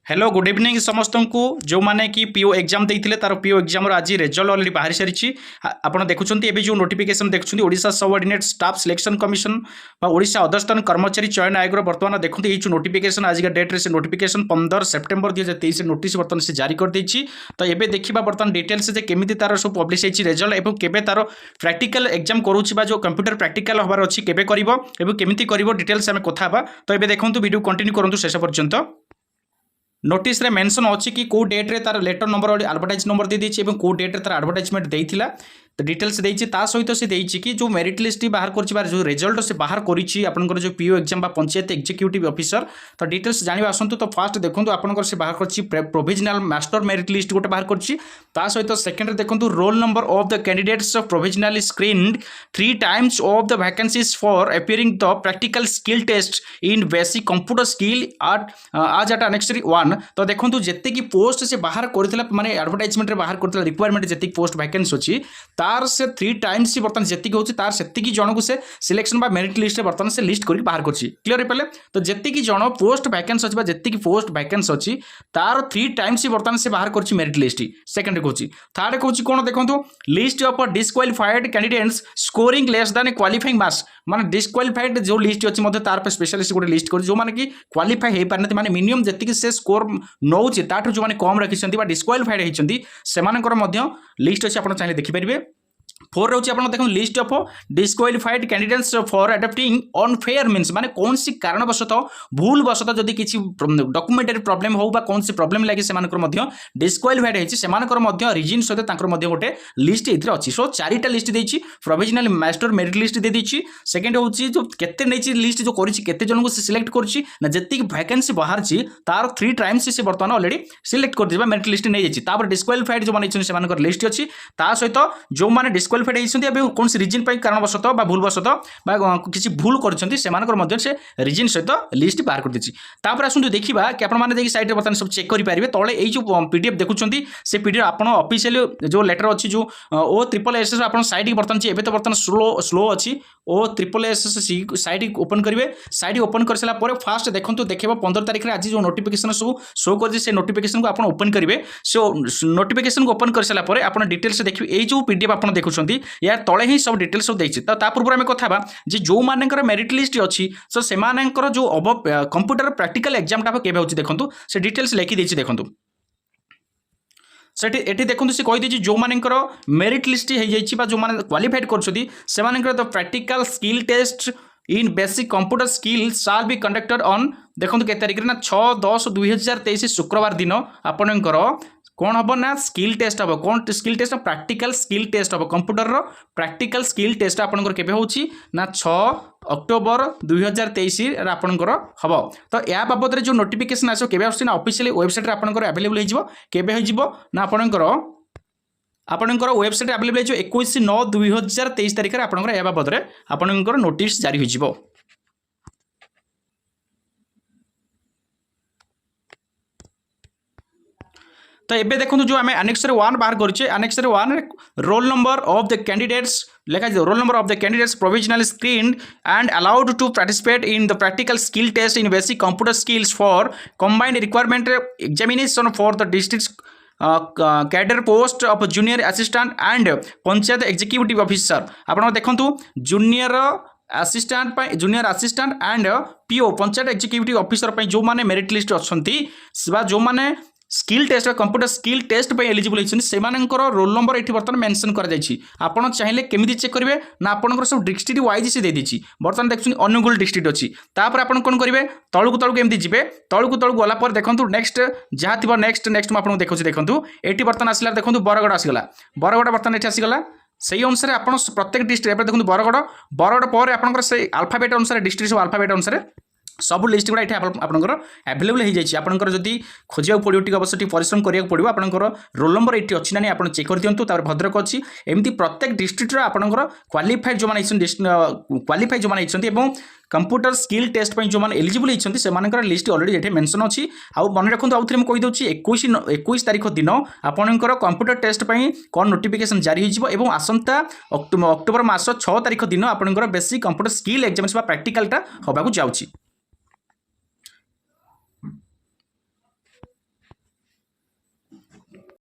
Hello good evening समस्त को जो मैंने कि पीओ एग्जाम देते तार पीओ एग्जाम आज रिजल्ट अलरेडी बाहरी सारी आपड़ देखुं ये जो नोटिफिकेशन देखुं Odisha subordinate staff selection commission Odisha अधस्थान कर्मचारी चयन आयोग बर्तमान देखते ये जो नोटिफिकेशन आज डेट्रे से नोटिफिकेशन 15 सेप्टेम्बर 2023 नोटिस बर्तमान से जारी कर देछि। तो ये देखा बर्तमान डिटेल्स जे केमी तार सब पब्लिश होती रिजल्ट और केबे तार प्रैक्टिकल एग्जाम करुच्ची जो कंप्यूटर प्रैक्टिकल हबार अच्छी केबे करिवो एवं केमिति करिवो डिटेल्स आम कथा बा। तो ये देखो वीडियो कंटिन्यू करूँ शेष पर्यंत। नोटिस रे मेंशन अच्छी कि कौ डेट रे तार लेटर नंबर और एडवर्टाइज नंबर दे देछि एवं कौ डेट रे तार एडवर्टाइजमेंट देइथिला तो डिटेल्स देछि। ता सहित से देछि कि जो मेरिट लिस्ट बाहर करछि बा जो रिजल्ट से बाहर करिछि आपनकर जो पीओ एग्जाम बा पंचायत एग्जीक्यूटिव ऑफिसर तो डिटेल्स जानिबा आसंतु। तो फर्स्ट देखंतु आपनकर से बाहर करछि प्रोविजनल मास्टर मेरिट लिस्ट गोटे बाहर करछि। ता सहित सेकंड रे देखंतु roll number of the candidates provisionally screened 3 times of the vacancies for appearing the practical skill test in basic computer skill at आज एट एनेक्सरी 1। तो देखंतु जेते की पोस्ट से बाहर करथिला माने एडवर्टाइजमेंट रे बाहर करथिला रिक्वायरमेंट जेते पोस्ट वैकेंसी अछि तार से 3 टाइम्स बर्तमान जेतिक होची तार सेतिकी जनकु से सिलेक्शन बा मेरिट लिस्ट रे बर्तमान से लिस्ट करी बाहर करछि। क्लियर हे पले तो जेतिकी जन पोस्ट वैकेंसी अछि बा जेतिकी पोस्ट वैकेंसी अछि तार 3 टाइम्स बर्तमान से बाहर करछि मेरिट लिस्ट। सेकंड कहूची थर्ड कहूची कोन देखंतु list of disqualified candidates scoring less than qualifying marks माने डिस्क्वालिफाइड जो लिस्ट अछि मध्ये तार पे स्पेशलिस्ट गोटे लिस्ट कर जो माने कि क्वालिफाई हे पारनति माने मिनिमम जेतिकी से स्कोर नौची ताठु जो माने कम रखिसंती बा डिस्क्वालिफाइड हेचंती सेमानकर मध्ये लिस्ट अछि आपण चाहे देखि परिबे। 4 रोचे आप देखो list of disqualified candidates for adopting unfair means माने कौन सी कारणवशतः भूल वशतः जदि किसी डॉक्यूमेंटरी प्रॉब्लम हो बा कौन सी प्रॉब्लम लागि सेमानकर मध्ये डिस्क्वालिफाइड हेछि सेमानकर मध्ये रीजन सहित तांकर मध्ये गोटे लिस्ट एथिरे अछि। सो चारिटा लिस्ट देछि प्रोविजनल मास्टर मेरिट लिस्ट दे देछि। सेकंड होछि जो केते नेछि लिस्ट जो करिछि केते जन को सिलेक्ट करछि ना जति वैकेंसी बाहर छि तार 3 टाइम्स से बर्तमान ऑलरेडी सिलेक्ट कर दिबा मेरिट लिस्ट नै जेछि। तापर डिस्क्वालिफाइड जो माने सेमानकर लिस्ट अछि ता सहित जो माने डिस्क्वालिफाइड होइसंती अब कौन सी रीजन पई कारणवशतः बा भूलवशतः बा किसी भूल करछंती सेमानकर मध्ये से रीजन सहित लिस्ट बाहर कर देछि। तापर आसुंतु देखिबा कि आपण माने देखि साइट रे बर्तमान सब चेक करि पारिबे तळे एई जो पीडीएफ देखुछंती से पीडीएफ आपण ऑफिशियल जो लेटर अछि जो ओ ट्रिपल एस आपण साइट के बर्तमान एबे तो बर्तमान स्लो अछि ओ ट्रिपल एस साइट ओपन करिवे साइट ओपन कर सला परे फास्ट देखंतु देखिबा 15 तारिख रे आज जो नोटिफिकेशन सब शो कर से नोटिफिकेशन को आपण ओपन करिवे। सो नोटिफिकेशन को ओपन कर सला परे आपण डिटेल्स देखिबे एई जो पीडीएफ आपण देखुछंती यार तले ही सब डिटेल्स सब देछि। ता पूर्व आम कथा जे जो मानकर मेरिट लिस्ट अच्छी सो से मानकर जो अब कंप्यूटर प्रैक्टिकल एग्जाम टा केबे होछि देखंतु से डिटेल्स लिखि देछि देखंतु सेठी एठी देखंतु से कहि देछि जो मानकर मेरिट लिस्ट हे जाइछि बा जो माने क्वालिफाइड करछथि से मानकर the practical skill test in basic computer skill shall be conducted on देखंतु के तारिख रे ना 6/10/2023 शुक्रवार दिन आपनकर कौन हम ना स्किल टेस्ट हम कौन skill test practical skill test हम कंप्यूटर रो प्रैक्टिकल स्किल टेस्ट आपनकर केबे होछि ना 6 अक्टोबर 2023 रे आपनकर हबो। तो या बाबद रे जो नोटिफिकेशन आसो केबे आछि ना ऑफिशियल वेबसाइट रे आपनकर अवेलेबल हे जिवो केबे हे जिवो ना आपनकर वेबसाइट अवेलेबल हे 21/9/2023 तारिख रे आपनकर या बाबद रे आपनकर नोटिस जारी हो जिवो। तो ये देखो जो आम एनेक्सर 1 बाहर करें annexure 1 roll number of the candidates लिखा जाए roll number of the candidates provisional screen and allowed to participate in the practical skill test in basic computer skills for combined requirement examination for the district cadre post of junior assistant and panchayat executive officer आप देखो junior assistant and PO panchayat executive officer जो माने merit list अच्छा जो माने skill test computer skill test पे eligible होइछन सेमानकर roll number एठी बर्तमान मेंशन कर जाइछि। आपण चाहिले केमिति चेक करिवे ना आपनकर सब डिस्ट्रिक्ट वाइज से दे दिछि बर्तमान देखछन अनुगुल डिस्ट्रिक्ट अछि तापर आपण कोन करिवे तळुक केमिति जिवे तळुक गला पर देखंतु नेक्स्ट जहा थिबा नेक्स्ट म आपण देखौछि देखंतु एठी बर्तमान आसिला देखंतु बरगड आसिगला बरगड बर्तमान एठी आसिगला सही अनुसार आपण प्रत्येक डिस्ट्रिक्ट देखंतु बरगड पर आपनकर से अल्फाबेट अनुसार डिस्ट्रिक्ट सब अल्फाबेट अनुसार सब लिस्ट गुड़ा ये आपंकर अवेलेबल हो जाए आपंकर जदि खोजा पड़ो टी अवश्य परिश्रम करा पड़ो आपंकर रोल नंबर ये अच्छी ना आप चेक कर दिंतु भद्रक अच्छी एमती प्रत्येक डिस्ट्रिक्टर आपंकर क्वालिफाइड जो क्वालिफाइड जो मैंने कंप्यूटर स्किल टेस्ट पे जो मैंने एलिजिबल होती से लिस्ट अलरेडी ये मेंशन अच्छी आउ मन रखु आउ थे मुझे 21 तारीख दिन आपंकर कंप्यूटर टेस्ट पे कौन नोटिफिकेशन जारी हो आसंता अक्टोबर मास 6 तारीख दिन आपंकर basic computer skill exam practical टा होगा जाऊँगी।